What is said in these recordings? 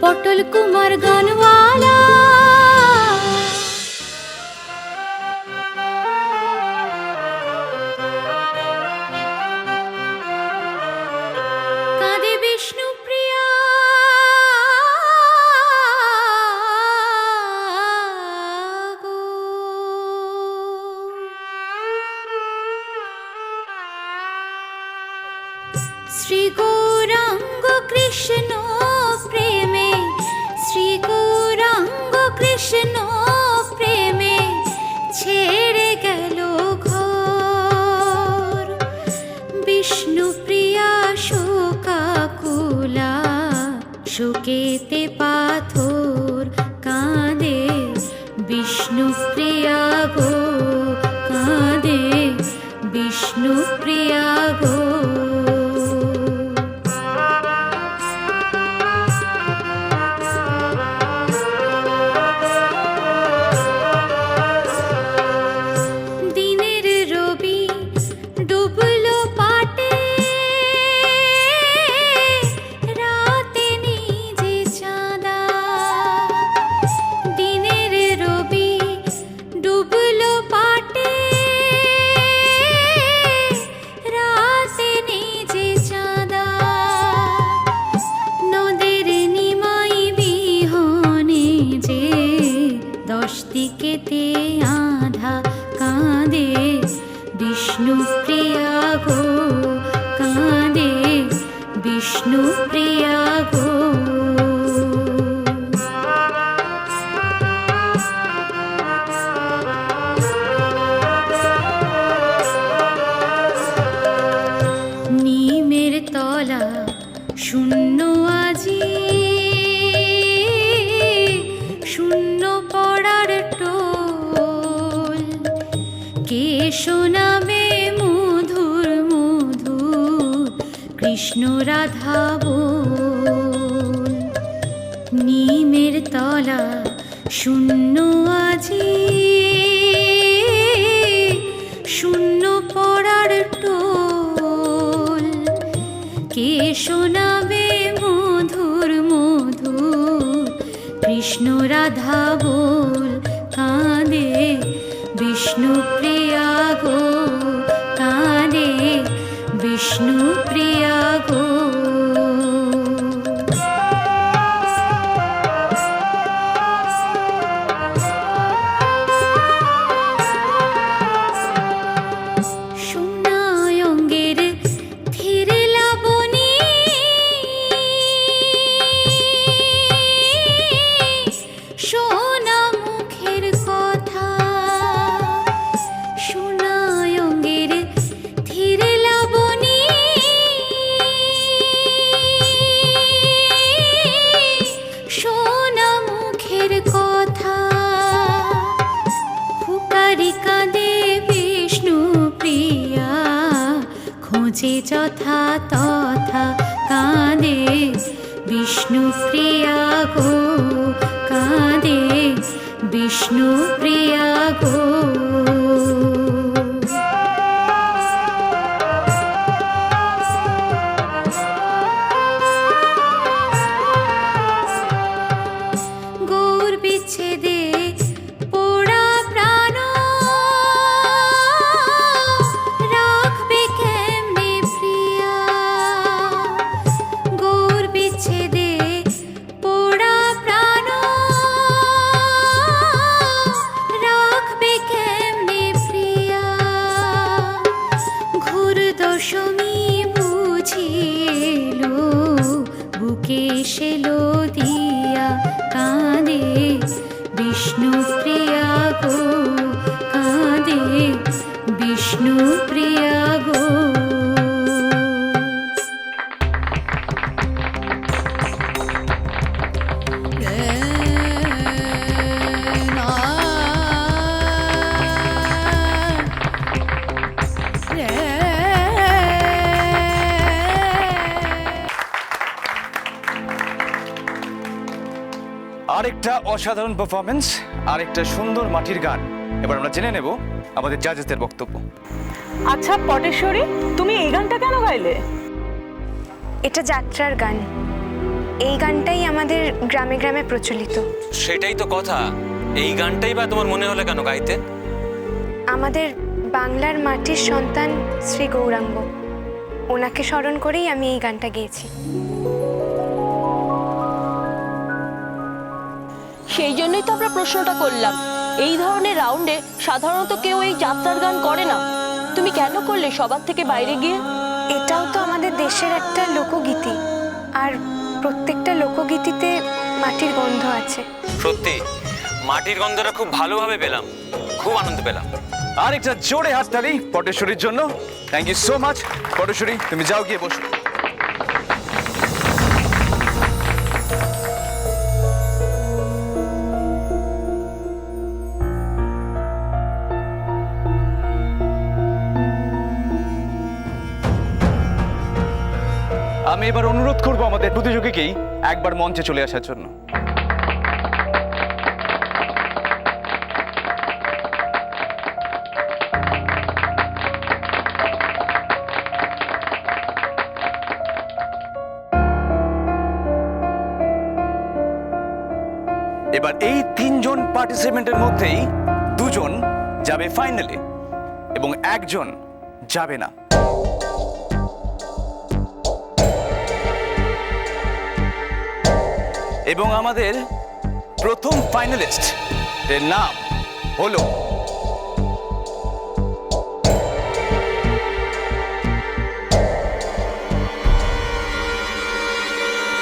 পটল কুমার গানওয়ালা। কাঁদে বিষ্ণুপ্রিয়া গো। শ্রী গৌরাঙ্গ কৃষ্ণ প্রেমে, শ্রী গৌরাঙ্গ কৃষ্ণ প্রেমে ছেড়ে গেল ঘর। বিষ্ণুপ্রিয়া শোকাকুলা, শোকেতে পাথর কাঁদে বিষ্ণুপ্রিয়া গো, কাঁদে বিষ্ণুপ্রিয়া গো। দিকেতে আধা কাঁদে বিষ্ণুপ্রিয়া গো, কাঁদে বিষ্ণুপ্রিয়া গো। নিমের তলা শূন্য আজি, শূন্য পড়ার টোল। কে শোনাবে মধুর মধুর কৃষ্ণ রাধা বল। নিমের তলা শূন্য আজি, শূন্য পড়ার টোল। কে শোনাবে মধুর মধুর কৃষ্ণ রাধা বল। কাঁদে বিষ্ণুপ্রিয়া গো, কাঁদে বিষ্ণুপ্রিয়া গো। সোনায়ঙ্গের ধীরে লাবণী, সোনা মুখের কথা। সোনায়ঙ্গের ধীরে লাবণী, সোনা মুখের কথা। ফুকারি কাঁদে বিষ্ণুপ্রিয়া, খোঁজে যথা তথা কাঁদে বিষ্ণুপ্রিয়া গো, কাঁদে বিষ্ণুপ্রিয়া গো। গৌর বিচ্ছেদে পোড়া প্রাণ, রাখবে কেমনে প্রিয়া। গৌর বিচ্ছেদে পোড়া প্রাণ, রাখবে কেমনে প্রিয়া। ঘোর দশমী বুঝিল, বুকে এসেলো দিয়া কাঁদে বিষ্ণুপ্রিয়া গো, কাঁদে বিষ্ণুপ্রিয়া গো। আরেকটা অসাধারণ পারফরমেন্স, আরেকটা সুন্দর মাটির গান। এবার আমরা জেনে নেব আমাদের জাজেসদের বক্তব্য। আচ্ছা পটেশ্বরী, তুমি এই গানটা কেন গাইলে? এটা যাত্রার গান। এই গানটাই আমাদের গ্রামে গ্রামে প্রচলিত। সেটাই তো কথা, এই গানটাই বা তোমার মনে হলো কেন গাইতে? আমাদের বাংলার মাটির সন্তান শ্রী গৌরাঙ্গ, ওনাকে স্মরণ করেই আমি এই গানটা গেয়েছি। সেই জন্যই তো আমরা প্রশ্নটা করলাম। এই ধরনের রাউন্ডে সাধারণত কেউ এই যাত্রার গান করে না, তুমি কেন করলে সবার থেকে বাইরে গিয়ে? এটাও তো আমাদের দেশের একটা লোকগীতি, আর প্রত্যেকটা লোকগীতিতে মাটির গন্ধ আছে। সত্যি মাটির গন্ধটা খুব ভালোভাবে পেলাম, খুব আনন্দ পেলাম। আর একটা জোরে হাততালি পটেশ্বরীর জন্য। Thank you so much. Pateshwari, তুমি যাও গিয়ে বসো। আমি এবার অনুরোধ করব আমাদের প্রতিযোগীকেই একবার মঞ্চে চলে আসার জন্য। এবার এই তিনজন পার্টিসিপেন্টের মধ্যেই দুজন যাবে ফাইনালে এবং একজন যাবে না। এবং আমাদের প্রথম ফাইনালিস্ট এর নাম হলো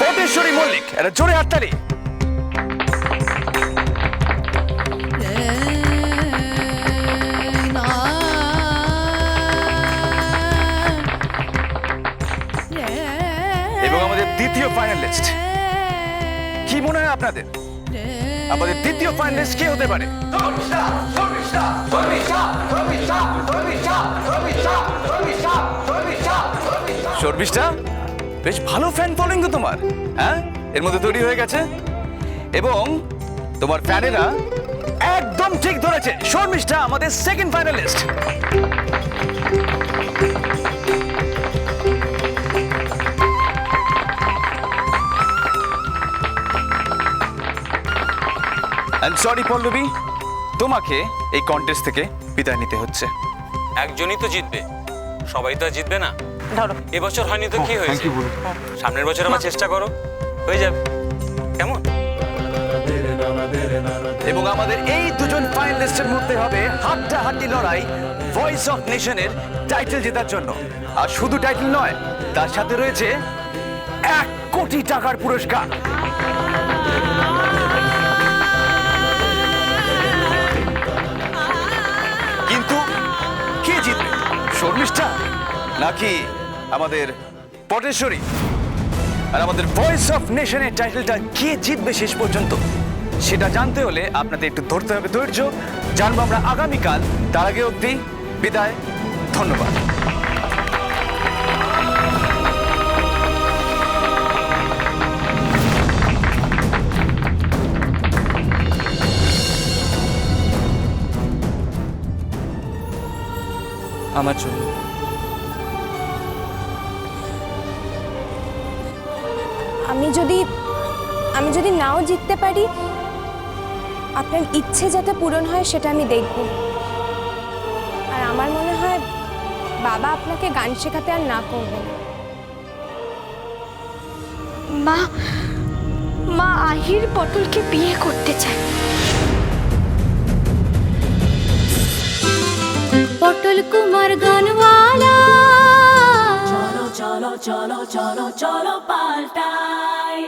পটেশ্বরী মল্লিক। এটা জোরে হাততালি। এবং আমাদের দ্বিতীয় ফাইনালিস্ট, কি মনে হয় আপনাদের আমাদের দ্বিতীয় ফাইনালিস্ট কে হতে পারে? শর্মিষ্ঠা, বেশ ভালো ফ্যান ফলোইং তো তোমার, হ্যাঁ? এর মধ্যে তৈরি হয়ে গেছে এবং তোমার ফ্যানেরা একদম ঠিক ধরেছে, শর্মিষ্ঠা আমাদের সেকেন্ড ফাইনালিস্ট। সরি পল্লবী, তোমাকে এই কন্টেস্ট থেকে বিদায় নিতে হচ্ছে। একজনই তো জিতবে, সবাই তো আর জিতবে না। ধরো, এবছর হয়নি তো কি হয়েছে, সামনের বছর আবার চেষ্টা করো, হয়ে যাবে। কেমন? এবং আমাদের এই দুজন ফাইনালিস্টের মধ্যে হবে হাড্ডাহাড্ডি লড়াই ভয়েস অফ নেশনের টাইটেল জেতার জন্য। আর শুধু টাইটেল নয়, তার সাথে রয়েছে 1 কোটি টাকার পুরস্কার। কিন্তু কে জিতবে, শর্মিষ্ঠা নাকি আমাদের পটেশ্বরী? আর আমাদের ভয়েস অফ নেশনের টাইটেলটা কে জিতবে শেষ পর্যন্ত, সেটা জানতে হলে আপনাদের একটু ধরতে হবে ধৈর্য। জানবো আমরা আগামীকাল। তার আগে অবধি বিদায়, ধন্যবাদ। আমার জন্য আমি যদি নাও জিততে পারি, আপনার ইচ্ছে যাতে পূরণ হয় সেটা আমি দেখব। আর আমার মনে হয় বাবা আপনাকে গান শেখাতে আর না করবেন। মা আহির পটলকে বিয়ে করতে চায়। পটল কুমার গানওয়ালা। চলো চলো চলো চলো চলো পাল্টাই।